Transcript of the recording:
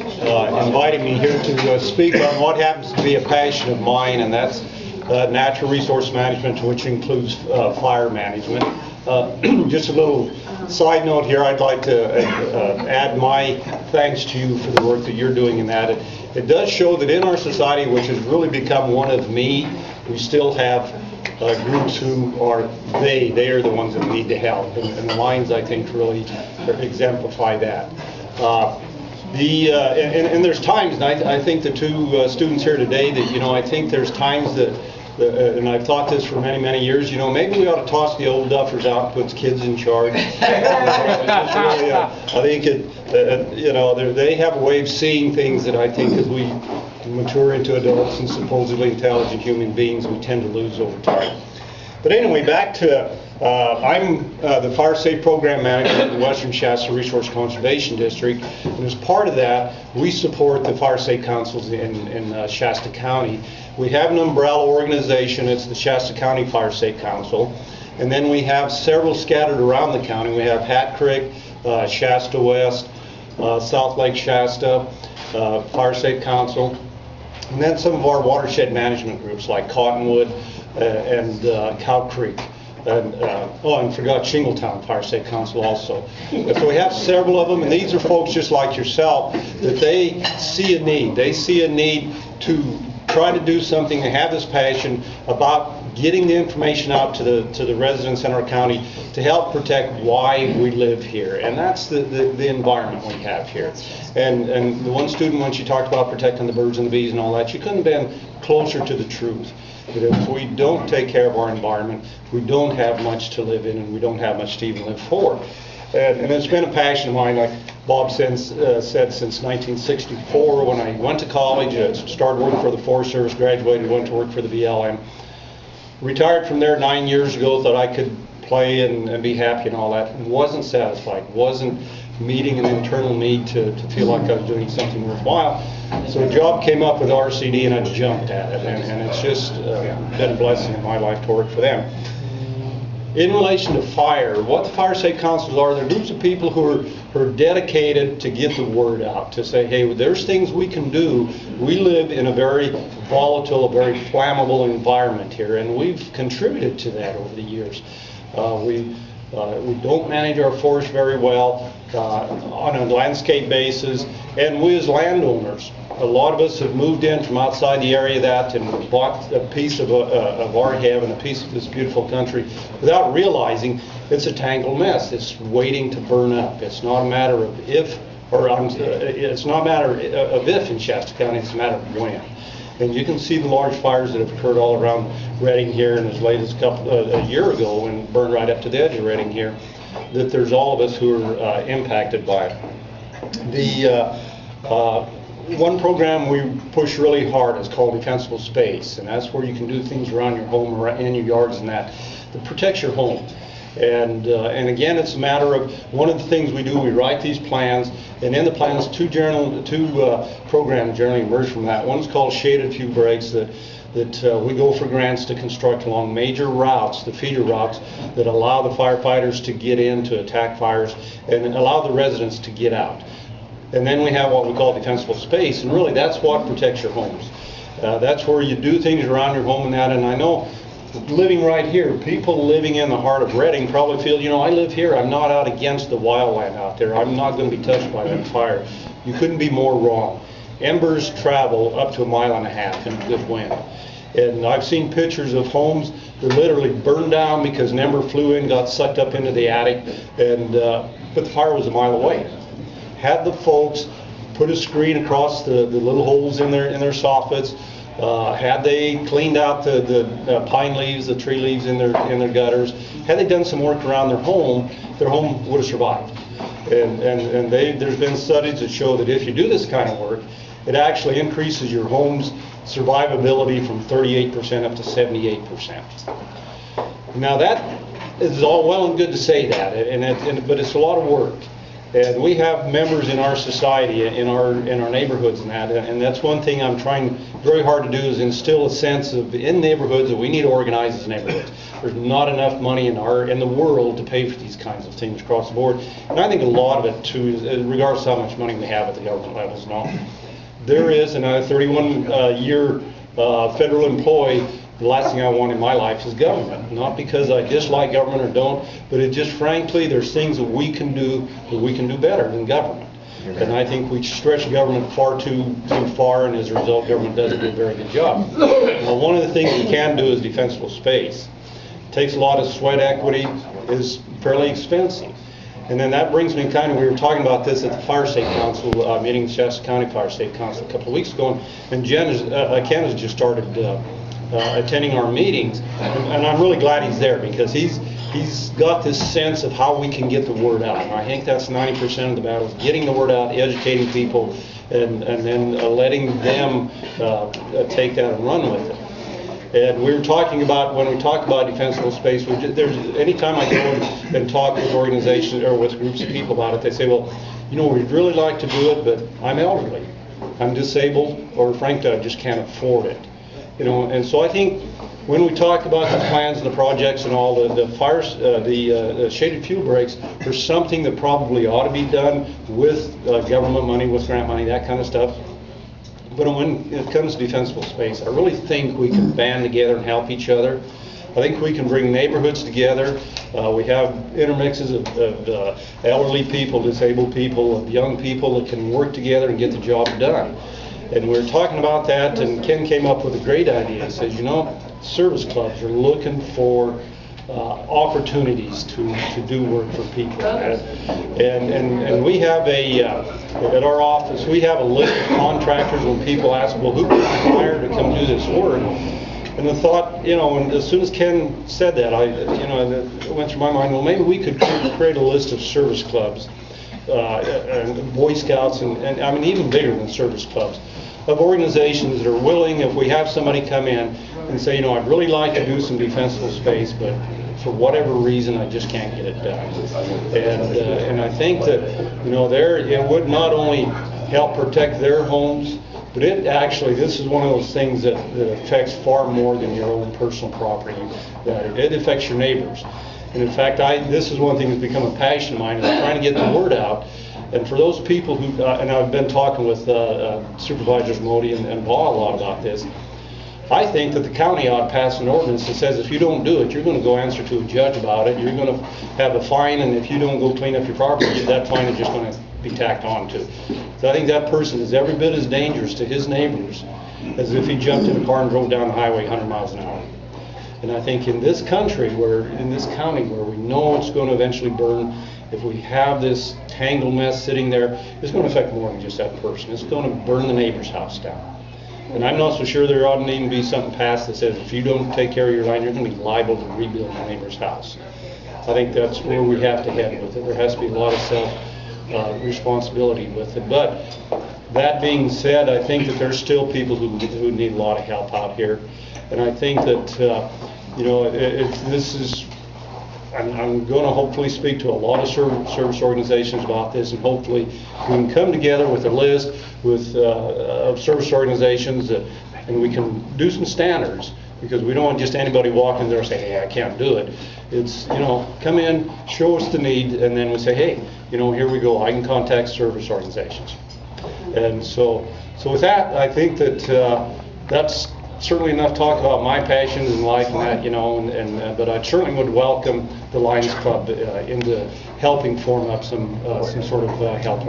inviting me here to speak on what happens to be a passion of mine, and that's natural resource management, which includes fire management. Just a little side note here, I'd like to add my thanks to you for the work that you're doing in that. It does show that in our society, which has really become one of me, we still have groups who are they are the ones that need the help, and the lines, I think, really exemplify that. And there's times, and I think the two students here today, that, you know, I think there's times that, and I've thought this for many, many years, you know, maybe we ought to toss the old duffers out and put kids in charge. Really, I think you know, they have a way of seeing things that I think, as we mature into adults and supposedly intelligent human beings, we tend to lose over time. But anyway, back to, I'm the Fire Safe Program Manager in the Western Shasta Resource Conservation District, and as part of that, we support the Fire Safe Councils in Shasta County. We have an umbrella organization, it's the Shasta County Fire Safe Council, and then we have several scattered around the county. We have Hat Creek, Shasta West, South Lake Shasta, Fire Safe Council, and then some of our watershed management groups like Cottonwood and Cow Creek, and I forgot Shingletown Fire Safe Council also. So we have several of them, and these are folks just like yourself that they see a need. They see a need to try to do something. They have this passion about getting the information out to the residents in our county to help protect why we live here, and that's the environment we have here. And the one student, when she talked about protecting the birds and the bees and all that, she couldn't have been closer to the truth. That if we don't take care of our environment, we don't have much to live in, and we don't have much to even live for. And it's been a passion of mine, like Bob said, since 1964, when I went to college, started working for the Forest Service, graduated, went to work for the BLM. Retired from there 9 years ago, thought I could play and be happy and all that, and wasn't satisfied, wasn't meeting an internal need to feel like I was doing something worthwhile. So a job came up with RCD, and I jumped at it, and it's just been a blessing in my life to work for them. In relation to fire, what the Fire Safe Councils are, they're groups of people who are dedicated to get the word out, to say, hey, there's things we can do. We live in a very volatile, a very flammable environment here, and we've contributed to that over the years. We don't manage our forest very well on a landscape basis, and we as landowners, a lot of us have moved in from outside the area of that and bought a piece of our heaven, a piece of this beautiful country, without realizing it's a tangled mess. It's waiting to burn up. It's not a matter of if, it's not a matter of if in Shasta County, it's a matter of when. And you can see the large fires that have occurred all around Redding here, and as late as a year ago, and burned right up to the edge of Redding here, that there's all of us who are impacted by it. One program we push really hard is called Defensible Space, and that's where you can do things around your home or in your yards and that protects your home. And again, it's a matter of, one of the things we do, we write these plans, and in the plans, two programs generally emerge from that. One's called Shaded Few Breaks, that we go for grants to construct along major routes, the feeder routes, that allow the firefighters to get in to attack fires and allow the residents to get out. And then we have what we call defensible space, and really that's what protects your homes. That's where you do things around your home and that, and I know living right here, people living in the heart of Redding probably feel, you know, I live here, I'm not out against the wildland out there, I'm not going to be touched by that fire. You couldn't be more wrong. Embers travel up to 1.5 miles in a good wind. And I've seen pictures of homes that literally burned down because an ember flew in, got sucked up into the attic, and but the fire was 1 mile away. Had the folks put a screen across the little holes in their soffits, had they cleaned out the pine leaves, the tree leaves in their gutters, had they done some work around their home would have survived. And there's been studies that show that if you do this kind of work, it actually increases your home's survivability from 38% up to 78%. Now that is all well and good to say that, but it's a lot of work. And we have members in our society, in our neighborhoods and that's one thing I'm trying very hard to do, is instill a sense of, in neighborhoods, that we need to organize as neighborhoods. There's not enough money in the world to pay for these kinds of things across the board. And I think a lot of it too, regardless of how much money we have at the government levels and all, there is, and I'm a 31-year federal employee. The last thing I want in my life is government. Not because I dislike government or don't, but it just, frankly, there's things that we can do better than government. And I think we stretch government far too far, and as a result, government doesn't do a very good job. Now, one of the things we can do is defensible space. It takes a lot of sweat equity, is fairly expensive. And then that brings me we were talking about this at the Fire State Council meeting, the Shasta County Fire State Council a couple of weeks ago, and Ken has just started attending our meetings, and I'm really glad he's there, because he's got this sense of how we can get the word out. And I think that's 90% of the battle, is getting the word out, educating people, and then letting them take that and run with it. And we were talking about, when we talk about defensible space, anytime I go and talk with organizations or with groups of people about it, they say, well, we'd really like to do it, but I'm elderly, I'm disabled, or frankly, I just can't afford it. And so I think when we talk about the plans and the projects and all, the shaded fuel breaks, there's something that probably ought to be done with government money, with grant money, that kind of stuff. But when it comes to defensible space, I really think we can band together and help each other. I think we can bring neighborhoods together. We have intermixes of elderly people, disabled people, of young people that can work together and get the job done. And we were talking about that, and Ken came up with a great idea. He says, service clubs are looking for opportunities to do work for people. And we have at our office, we have a list of contractors. When people ask, well, who can I hire to come do this work? And the thought, and as soon as Ken said that, it went through my mind, well, maybe we could create a list of service clubs, and Boy Scouts, and I mean, even bigger than service clubs, of organizations that are willing, if we have somebody come in and say, I'd really like to do some defensible space, but for whatever reason, I just can't get it done. And I think that, it would not only help protect their homes, but this is one of those things that affects far more than your own personal property. That it affects your neighbors. And in fact, this is one thing that's become a passion of mine, is trying to get the word out. And for those people who, and I've been talking with Supervisors Modi and Baugh a lot about this, I think that the county ought to pass an ordinance that says if you don't do it, you're going to go answer to a judge about it, you're going to have a fine, and if you don't go clean up your property, that fine is just going to be tacked on to. So I think that person is every bit as dangerous to his neighbors as if he jumped in a car and drove down the highway 100 miles an hour. And I think in this country, in this county, where we know it's going to eventually burn, if we have this tangled mess sitting there, it's going to affect more than just that person. It's going to burn the neighbor's house down. And I'm not so sure there ought to even be something passed that says if you don't take care of your line, you're going to be liable to rebuild your neighbor's house. I think that's where we have to head with it. There has to be a lot of self-responsibility with it. But that being said, I think that there's still people who need a lot of help out here. And I think that, I'm going to hopefully speak to a lot of service organizations about this, and hopefully we can come together with a list of service organizations and we can do some standards, because we don't want just anybody walking there and say, hey, I can't do it. It's, come in, show us the need, and then we say, hey, here we go, I can contact service organizations. And so with that, I think that that's certainly enough talk about my passions in life and that, but I certainly would welcome the Lions Club into helping form up some sort of help.